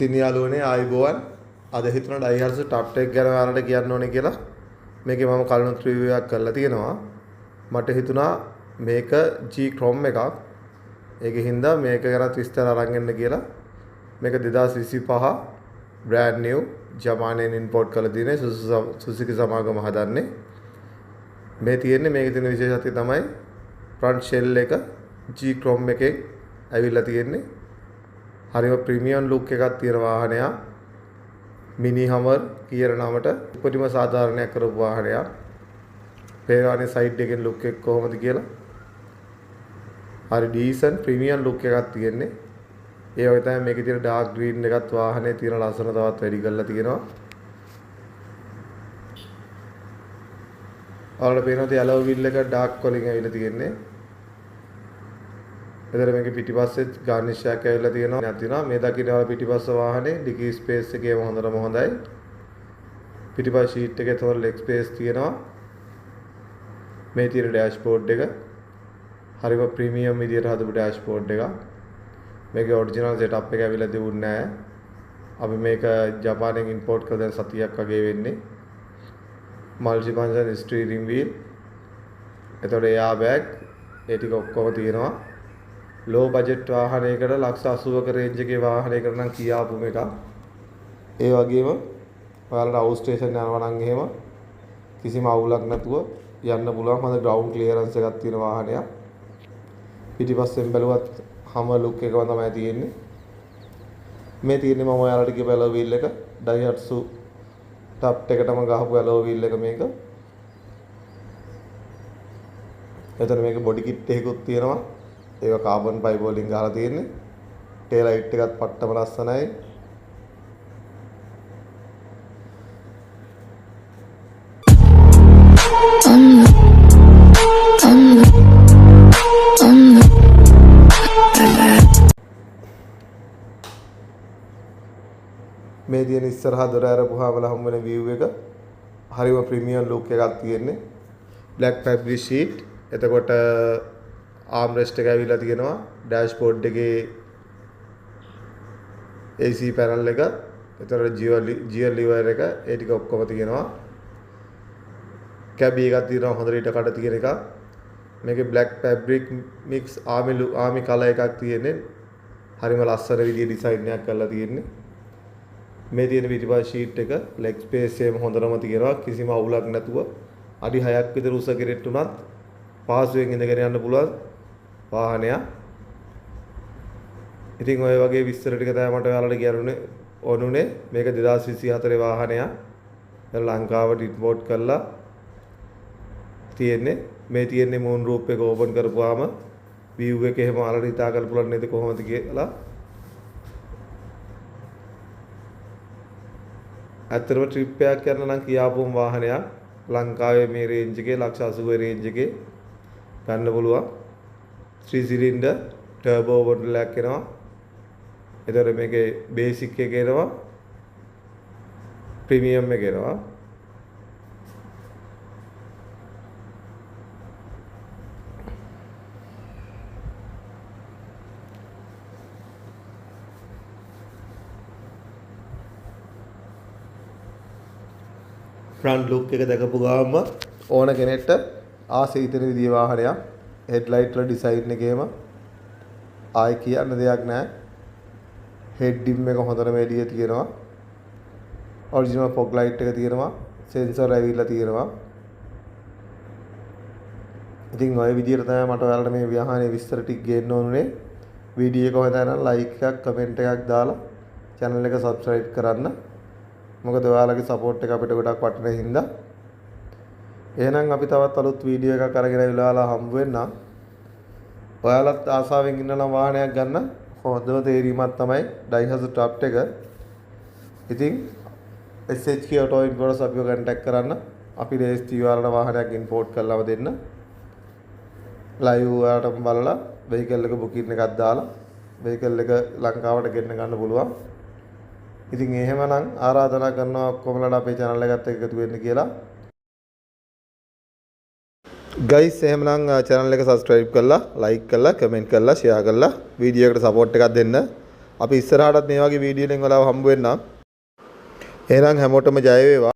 ඉතින් යාළුවනේ ආයිබෝවන් අද හිතුණා ඩයිහර්ස් ටොප් එක ගැන ඔයාලට කියන්න ඕනේ කියලා මේකේ මම කලිනුත් රිවිව් එකක් කරලා තියෙනවා මට හිතුණා මේක G Chrome එකක් ඒකේ හින්දා මේක ගැන විස්තර අරන් එන්න කියලා මේක 2025 brand new ජපානයෙන් import කරලා තියෙන Suzuki සමාගම හදන්නේ මේ තියෙන්නේ මේකේ තියෙන විශේෂත්වය තමයි front shell එක G Chrome එකේ ඇවිල්ලා තියෙන්නේ හරිම ප්‍රීමියම් ලුක් එකක් තියෙන වාහනයක් මිනි හමර් කියන නමට උපරිම සාධාරණයක් කරපු වාහනයක් පේනවානේ සයිඩ් එකෙන් ලුක් එක කොහොමද කියලා හරි ඩීසන්ට් ප්‍රීමියම් ලුක් එකක් තියෙන්නේ ඒ වගේ තමයි මේකේ තියෙන ඩාර්ක් ග්‍රීන් එකත් වාහනේ තියෙන ලස්සන තවත් වැඩි කරලා තියෙනවා ඔයාලට පේනවාද yellow wheel එක ඩාර්ක් වලින් ඇවිල්ලා තියෙන්නේ එතන මේකේ පිටිපස්සේ ගාර්නිෂ් එකක් ඇවිල්ලා තියෙනවා නැතිනවා මේ දකින්න වල පිටිපස්ස වාහනේ ඩිකි ස්පේස් එකේම හොඳටම හොඳයි පිටිපස්ස ෂීට් එකේ තොර ලෙග් ස්පේස් තියෙනවා මේ තියෙන ඩෑෂ්බෝඩ් එක හරිම ප්‍රීමියම් විදියට හදපු ඩෑෂ්බෝඩ් එකක් මේකේ ඔරිජිනල් සෙටප් එක ඇවිල්ලා තිබුණේ නැහැ අපි මේක ජපානයෙන් ඉම්පෝට් කරලා දැන් සතියක් වගේ වෙන්නේ මල්ටි ෆන්ක්ෂන් ස්ටීරින්ග් වීල් එතකොට එයා බෑග් ඒ ටික ඔක්කොම තියෙනවා low budget වාහනයකට ලක්ෂ 80ක රේන්ජ් එකේ වාහනයකට නම් කියාපු එකක්. ඒ වගේම ඔයාලට අවුට් ස්ටේෂන් යනවා නම් එහෙම කිසිම අවුලක් නැතුව යන්න පුළුවන් හොඳ ග්‍රවුන්ඩ් ක්ලියරන්ස් එකක් තියෙන වාහනයක්. පිටිපස්සෙන් බැලුවත් හැම ලුක් එකම තමයි තියෙන්නේ. මේ තියෙන්නේ මම ඔයාලට කියපු ඇලෝ වීල් එක Daihatsu ටොප් එකටම ගහපු ඇලෝ වීල් එක මේක. එතන මේක බොඩි කිට් එකකුත් තියෙනවා. ඒක කාබන් පයිප් වලින් ගහලා තියෙන්නේ. ටේල් ලයිට් එකත් පට්ටම ලස්සනයි. මේ තියෙන ඉස්සරහා දොර අරපුවාම හම් වෙන view එක හරිම ප්‍රීමියම් ලුක් එකක් තියෙන්නේ. black fabric sheet. එතකොට ආම් රෙස්ට් එක ඇවිල්ලා තියෙනවා ඩෑෂ්බෝඩ් එකේ AC පැනල් එක එතකොට GL liver එක ඒ ටික ඔක්කොම තියෙනවා කැබි එකක් තියෙනවා හොඳට ඊට කඩ තියෙන එකක් මේකේ black fabric mix army colour එකක් තියෙන්නේ හරිම ලස්සන විදිහේ ඩිසයින් එකක් කරලා තියෙන්නේ මේ තියෙන පිටිපස්ස ෂීට් එක ලෙග් ස්පේස් එකම හොඳටම තියෙනවා කිසිම අවුලක් නැතුව අඩි 6ක් විතර උස කෙරෙට් උනත් පහසුවෙන් ඉඳගෙන යන්න පුළුවන් වාහනයක්. ඉතින් ඔය වගේ විස්තර ටික තමයි මට ඔයාලට කියන්න ඕනුනේ. මේක 2024 වාහනයක්. ලංකාවට ඉම්පෝට් කරලා තියෙන්නේ. මේ තියෙන්නේ මූන් රූප් එක ඕපන් කරපුවාම view එක එහෙම ඔයාලට හිතා ගන්න පුළුවන් නේද කොහොමද කියලා. ඇත්තටම ට්‍රිප් එකක් කරන නම් කියාපුවම වාහනයක්. ලංකාවේ මේ රේන්ජ් එකේ ලක්ෂ 80 රේන්ජ් එකේ ගන්න පුළුවන්. 3 cylinder turbo model එකක් එනවා. එතකොට මේකේ basic එක එනවා. premium එක එනවා. front look එක දැකපු ගාම ඕන කෙනෙක්ට ආසෙ හිතෙන විදිහේ වාහනයක්. headlight වල design එකේම ආයි කියන්න දෙයක් නැහැ. head dim එක හොඳටම එළිය තියෙනවා. original fog light එක තියෙනවා. sensor ඇවිල්ලා තියෙනවා. ඉතින් ඔය විදිහට තමයි මට ඔයාලට මේ වාහනේ විස්තර ටික ගේන්න ඕනේ. වීඩියෝ එක හොඳයි නම් like එකක් comment එකක් දාලා channel එක subscribe කරන්න. මොකද ඔයාලගේ support එක අපිට ගොඩක් වටින හින්දා. එහෙනම් අපි තවත් අලුත් වීඩියෝ එකක් අරගෙන ඉවලා හම්බ වෙන්නම්. ඔයාලත් ආසාවෙන් ඉන්නා වාහනයක් ගන්න හොඳම තේරීමක් තමයි Daihatsu ටොප් එක. ඉතින් SHK Auto Imports අපිව contact කරන්න. අපි ලේස්ති ඔයාලට වාහනයක් import කරලාම දෙන්න. live ඔයාලට බලලා vehicle එක booking එකක් දාලා vehicle එක ලංකාවට ගෙන්න ගන්න පුළුවන්. ඉතින් එහෙමනම් ආරාධනා කරනවා ඔක්කොමලට අපේ channel එකත් එක්ක එකතු වෙන්න කියලා. guys එහෙමනම් channel එක subscribe කරලා like කරලා comment කරලා share කරලා වීඩියෝ එකට support එකක් දෙන්න. අපි ඉස්සරහටත් මේ වගේ වීඩියෝ වලින් ඔයාලව හම්බ වෙන්නම්. එහෙනම් හැමෝටම ජය වේවා.